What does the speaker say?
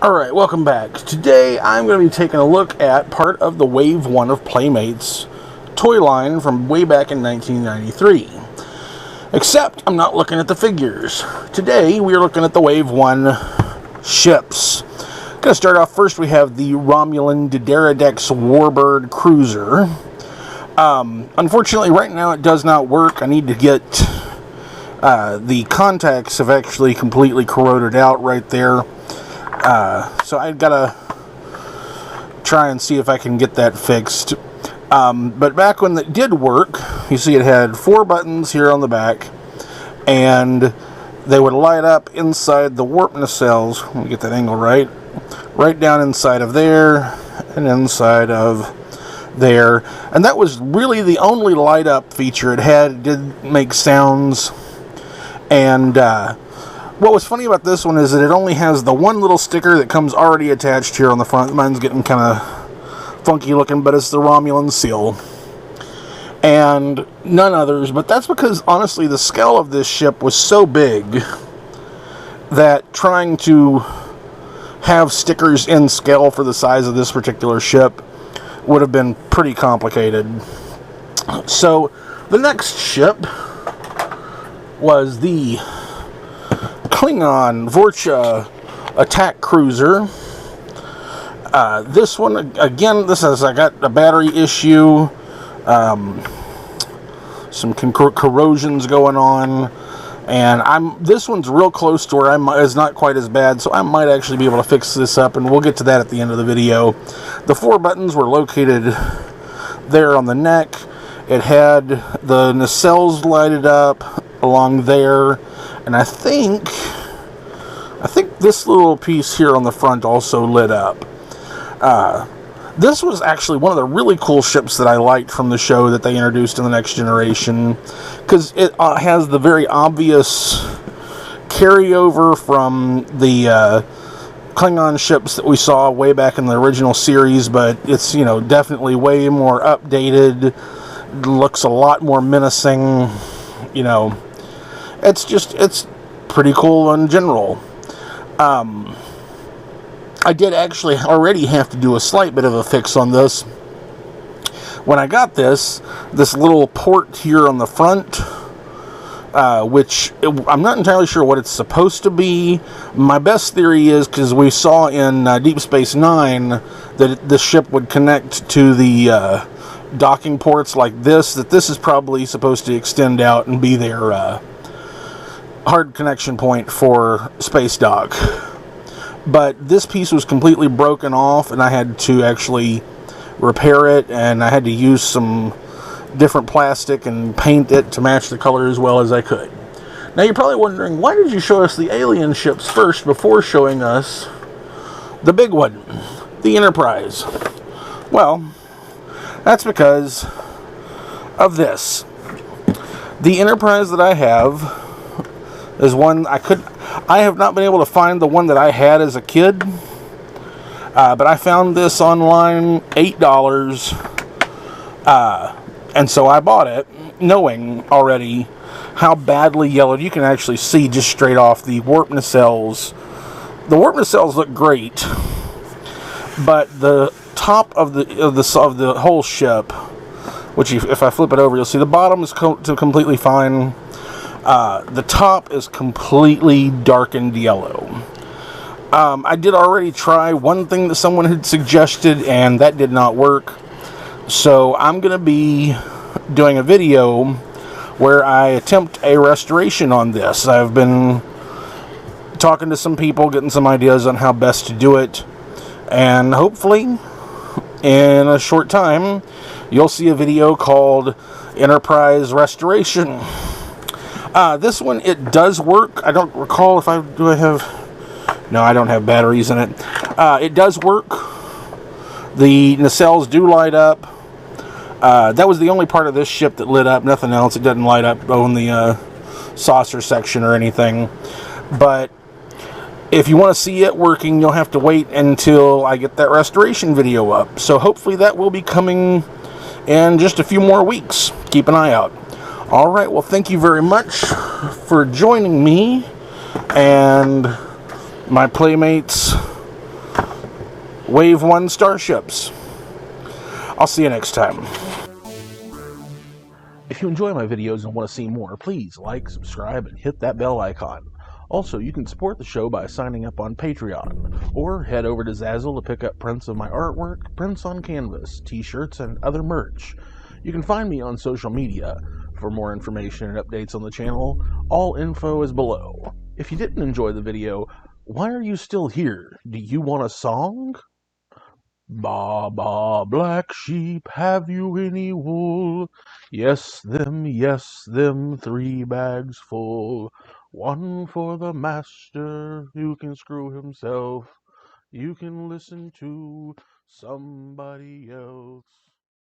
Alright, welcome back. Today I'm going to be taking a look at part of the Wave 1 of Playmates toy line from way back in 1993. Except I'm not looking at the figures. Today we are looking at the Wave 1 ships. Going to start off first, we have the Romulan Dideridex Warbird Cruiser. Unfortunately right now it does not work. I need to get the contacts have actually completely corroded out right there. So I've got to try and see if I can get that fixed. But back when it did work, you see it had 4 buttons here on the back, and they would light up inside the warp nacelles. Let me get that angle right. Right down inside of there, and inside of there. And that was really the only light up feature it had. It did make sounds. And what was funny about this one is that it only has the one little sticker that comes already attached here on the front. Mine's getting kind of funky looking, but it's the Romulan seal. And none others, but that's because, honestly, the scale of this ship was so big that trying to have stickers in scale for the size of this particular ship would have been pretty complicated. So, the next ship was the Klingon Vorcha attack cruiser. This one, again, I got a battery issue, some corrosions going on, and this one's real close to where it's not quite as bad, so I might actually be able to fix this up, and we'll get to that at the end of the video. The 4 buttons were located there on the neck. It had the nacelles lighted up along there, and I think this little piece here on the front also lit up. This was actually one of the really cool ships that I liked from the show that they introduced in the Next Generation, because it has the very obvious carryover from the Klingon ships that we saw way back in the original series, but it's, definitely way more updated, looks a lot more menacing, it's pretty cool in general. I did actually already have to do a slight bit of a fix on this. When I got this little port here on the front, which I'm not entirely sure what it's supposed to be. My best theory is, because we saw in Deep Space Nine that the ship would connect to the docking ports like this, that this is probably supposed to extend out and be their hard connection point for space dock. But this piece was completely broken off, and I had to actually repair it, and I had to use some different plastic and paint it to match the color as well as I could. Now you're probably wondering, why did you show us the alien ships first before showing us the big one, the Enterprise? Well, that's because of this. The Enterprise that I have is one I have not been able to find the one that I had as a kid, but I found this online, $8, and so I bought it, knowing already how badly yellowed. You can actually see just straight off the warp nacelles. The warp nacelles look great, but the top of the whole ship, which if I flip it over, you'll see the bottom is completely fine. The top is completely darkened yellow. I did already try one thing that someone had suggested, and that did not work. So I'm going to be doing a video where I attempt a restoration on this. I've been talking to some people, getting some ideas on how best to do it, and hopefully in a short time you'll see a video called Enterprise Restoration. This one, it does work. I don't recall if I have... No, I don't have batteries in it. It does work. The nacelles do light up. That was the only part of this ship that lit up. Nothing else. It doesn't light up on the saucer section or anything. But if you want to see it working, you'll have to wait until I get that restoration video up. So hopefully that will be coming in just a few more weeks. Keep an eye out. Alright, well, thank you very much for joining me and my Playmates Wave 1 Starships. I'll see you next time. If you enjoy my videos and want to see more, please like, subscribe, and hit that bell icon. Also, you can support the show by signing up on Patreon, or head over to Zazzle to pick up prints of my artwork, prints on canvas, t-shirts, and other merch. You can find me on social media. For more information and updates on the channel, all info is below. If you didn't enjoy the video, why are you still here? Do you want a song? Ba, ba, black sheep, have you any wool? Yes, them, 3 bags full. One for the master, who can screw himself. You can listen to somebody else.